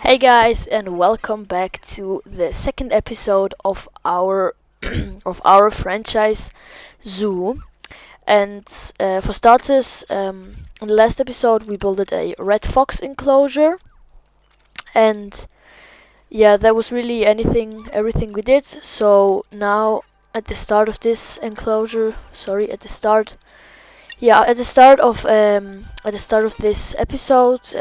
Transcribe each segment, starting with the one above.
Hey guys, and welcome back to the second episode of our of our franchise zoo. And for starters, in the last episode we built a red fox enclosure, and yeah, that was really everything we did. So now at the start of this enclosure, at the start of this episode,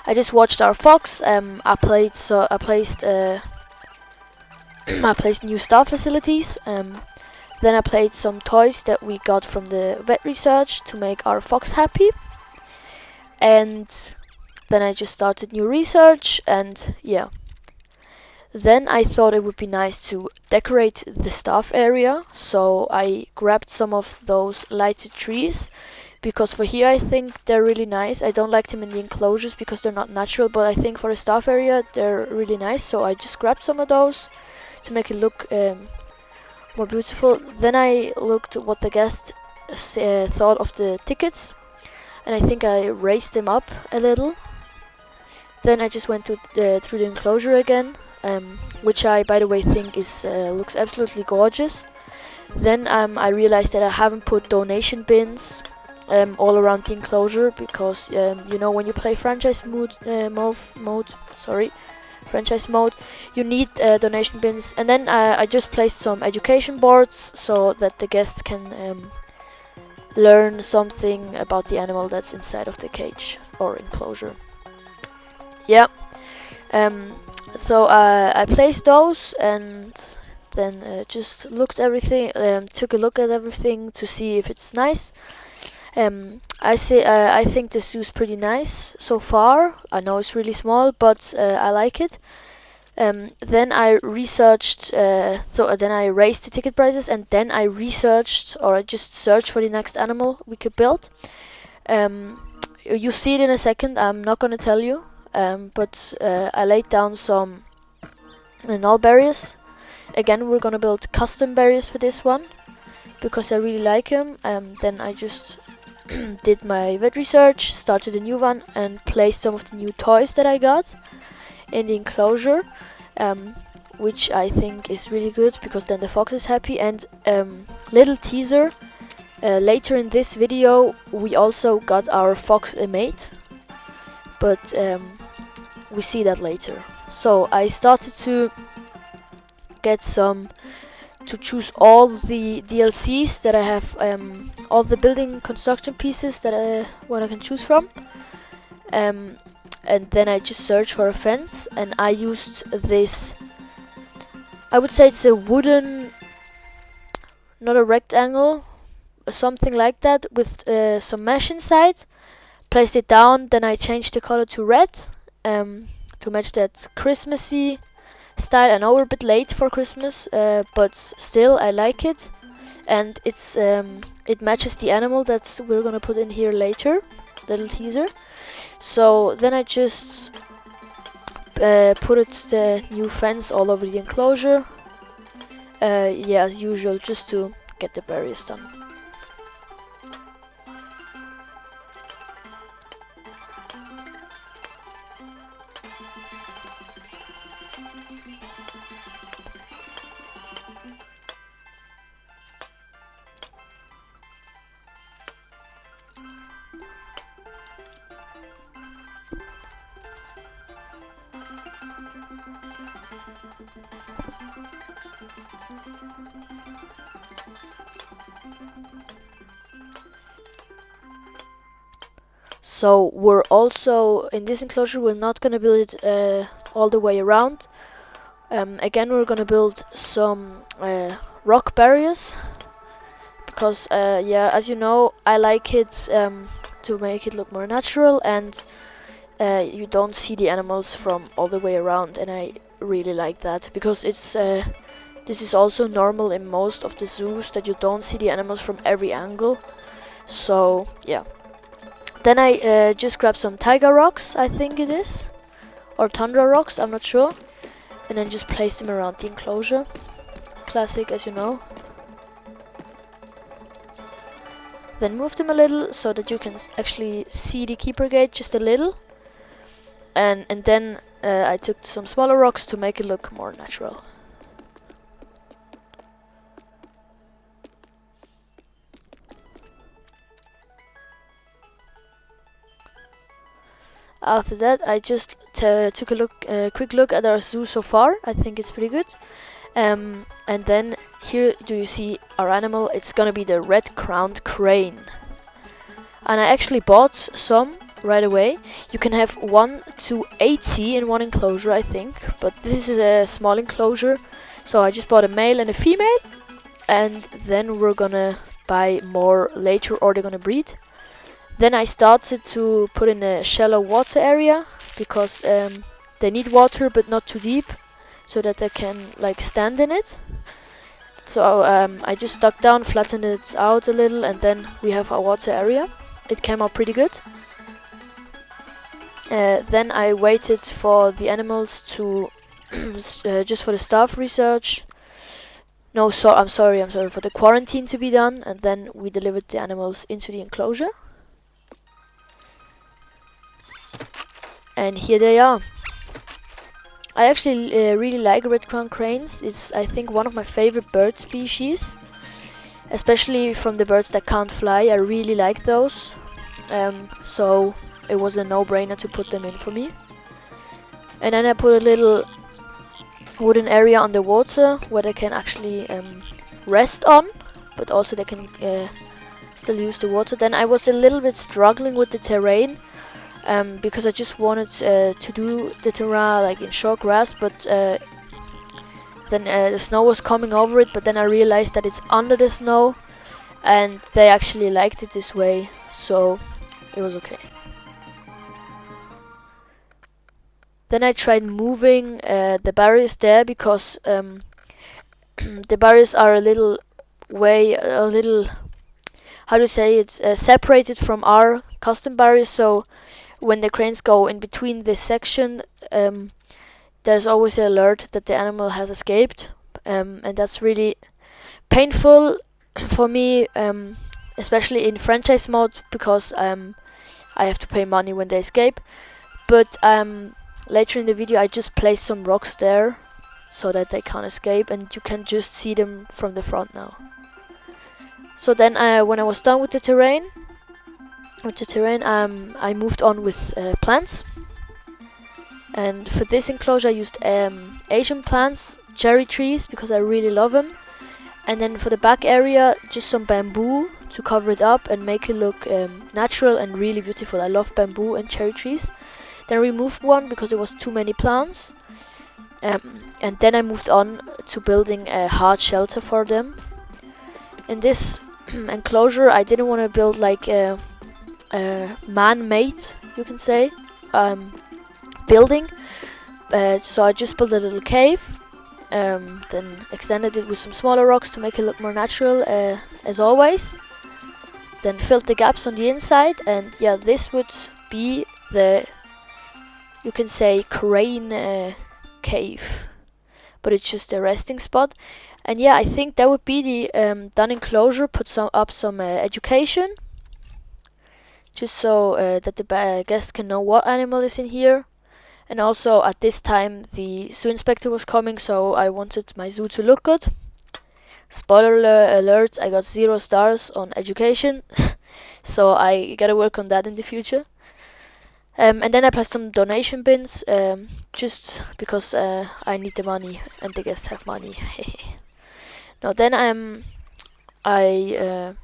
I just watched our fox. I placed I placed new staff facilities. Then I played some toys that we got from the vet research to make our fox happy. And then I just started new research, and yeah. Then I thought it would be nice to decorate the staff area, so I grabbed some of those lighted trees, because for here I think they're really nice. I don't like them in the enclosures because they're not natural, but I think for the staff area they're really nice, so I just grabbed some of those to make it look more beautiful. Then I looked what the guests thought of the tickets, and I think I raised them up a little. Then I just went through the enclosure again, which I, by the way, think looks absolutely gorgeous. Then I realized that I haven't put donation bins all around the enclosure, because when you play franchise mode, you need donation bins. And then I just placed some education boards so that the guests can learn something about the animal that's inside of the cage or enclosure. Yeah. So I placed those, and then just took a look at everything to see if it's nice. I think the zoo's pretty nice so far. I know it's really small, but I like it. Then I researched, then I raised the ticket prices, and then I just searched for the next animal we could build. You see it in a second. I'm not gonna tell you. But I laid down some null barriers. Again, we're gonna build custom barriers for this one because I really like them. Then I just did my vet research, started a new one, and placed some of the new toys that I got in the enclosure, which I think is really good because then the fox is happy. And little teaser, later in this video we also got our fox a mate, but we see that later. So I started to choose all the DLCs that I have, all the building construction pieces that I can choose from. And then I just searched for a fence, and I used this, I would say it's a wooden, not a rectangle, something like that, with some mesh inside. Placed it down, then I changed the color to red, to match that Christmassy style. I know we're a bit late for Christmas, but still I like it, and it matches the animal that we're gonna put in here later, little teaser. So then I just put the new fence all over the enclosure, as usual, just to get the barriers done. So we're also, in this enclosure, we're not gonna build it all the way around. Again, we're gonna build some rock barriers, because as you know, I like it to make it look more natural, and you don't see the animals from all the way around, and I really like that, because this is also normal in most of the zoos, that you don't see the animals from every angle. So yeah. Then I just grabbed some tiger rocks, I think it is, or Thundra rocks, I'm not sure, and then just placed them around the enclosure. Classic, as you know. Then move them a little so that you can actually see the keeper gate just a little. and then I took some smaller rocks to make it look more natural. After that, I just took a quick look at our zoo so far. I think it's pretty good. And then here do you see our animal? It's gonna be the red-crowned crane. And I actually bought some right away. You can have 1 to 80 in one enclosure, I think. But this is a small enclosure, so I just bought a male and a female. And then we're gonna buy more later, or they're gonna breed. Then I started to put in a shallow water area, because they need water but not too deep, so that they can like stand in it. So I just dug down, flattened it out a little, and then we have our water area. It came out pretty good. Then I waited for the animals to just for the staff research. No, I'm sorry, for the quarantine to be done, and then we delivered the animals into the enclosure. And here they are. I actually really like red-crowned cranes. It's, I think, one of my favorite bird species, especially from the birds that can't fly. I really like those, so it was a no-brainer to put them in for me. And then I put a little wooden area underwater where they can actually rest on, but also they can still use the water. Then I was a little bit struggling with the terrain, because I just wanted to do the terrain like in short grass, but then the snow was coming over it, but then I realized that it's under the snow, and they actually liked it this way, so it was okay. Then I tried moving the barriers there, because the barriers are a little how do you say it, separated from our custom barriers, so when the cranes go in between this section, there's always an alert that the animal has escaped, and that's really painful for me, especially in franchise mode, because I have to pay money when they escape. But later in the video I just placed some rocks there so that they can't escape, and you can just see them from the front now. So then when I was done with the terrain, I moved on with plants. And for this enclosure I used Asian plants, cherry trees, because I really love them. And then for the back area, just some bamboo to cover it up and make it look natural and really beautiful. I love bamboo and cherry trees. Then I removed one because there was too many plants. And then I moved on to building a hard shelter for them. In this enclosure I didn't want to build like a man-made, you can say, building. So I just built a little cave, then extended it with some smaller rocks to make it look more natural, as always. Then filled the gaps on the inside, and yeah, this would be the, you can say, crane cave, but it's just a resting spot. And yeah, I think that would be the done enclosure. Put some education, just so that the guests can know what animal is in here. And also at this time the zoo inspector was coming, so I wanted my zoo to look good. Spoiler alert, I got 0 stars on education, so I gotta work on that in the future. And then I placed some donation bins, just because I need the money and the guests have money. Now then I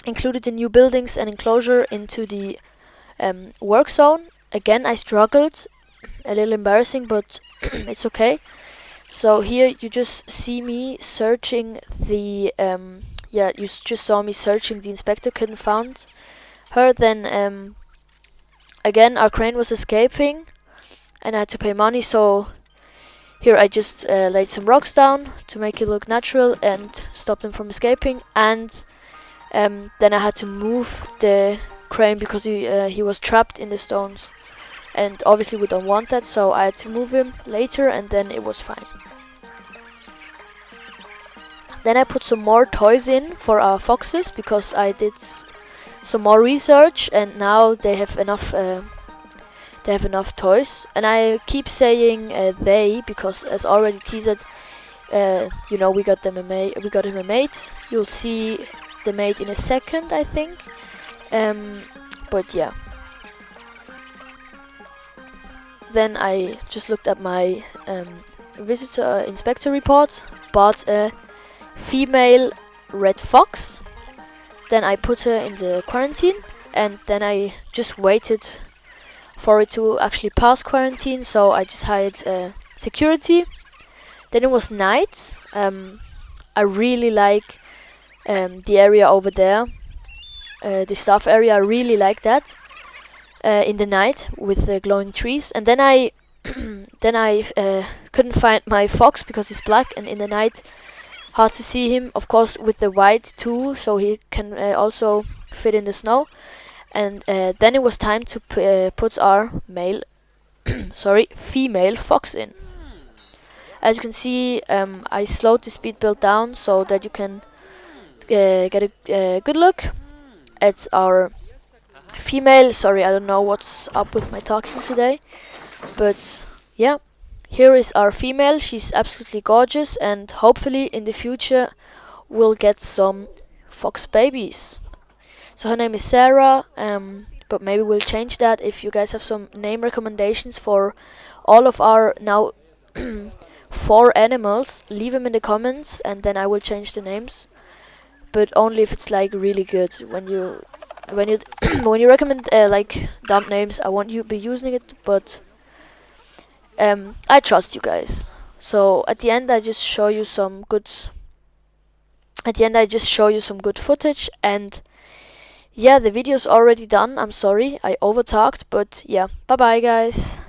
included the new buildings and enclosure into the work zone. Again, I struggled, a little embarrassing, but it's okay. So here you just see me searching the you just saw me searching the inspector, couldn't find her. Then again our crane was escaping and I had to pay money, so here I just laid some rocks down to make it look natural and stop them from escaping. And then I had to move the crane because he was trapped in the stones, and obviously we don't want that, so I had to move him later, and then it was fine. Then I put some more toys in for our foxes because I did some more research, and now they have enough. they have enough toys. And I keep saying they because, as already teased, you know, we got him a mate. You'll see the mate in a second, I think. But yeah. Then I just looked at my visitor inspector report, bought a female red fox. Then I put her in the quarantine, and then I just waited for it to actually pass quarantine, so I just hired security. Then it was night. I really like the area over there, the staff area. I really like that in the night with the glowing trees. And then I couldn't find my fox because he's black, and in the night hard to see him. Of course, with the white too, so he can also fit in the snow. And then it was time to put our female fox in. As you can see, I slowed the speed build down so that you can get a good look at our female. Sorry, I don't know what's up with my talking today, but yeah, here is our female. She's absolutely gorgeous, and hopefully in the future we'll get some fox babies. So her name is Sarah, but maybe we'll change that. If you guys have some name recommendations for all of our now 4 animals, leave them in the comments, and then I will change the names. But only if it's like really good. When you when you recommend like dumb names, I want you to be using it, but I trust you guys. So at the end I just show you some good footage, and yeah, the video's already done. I'm sorry I overtalked, but yeah, bye bye guys.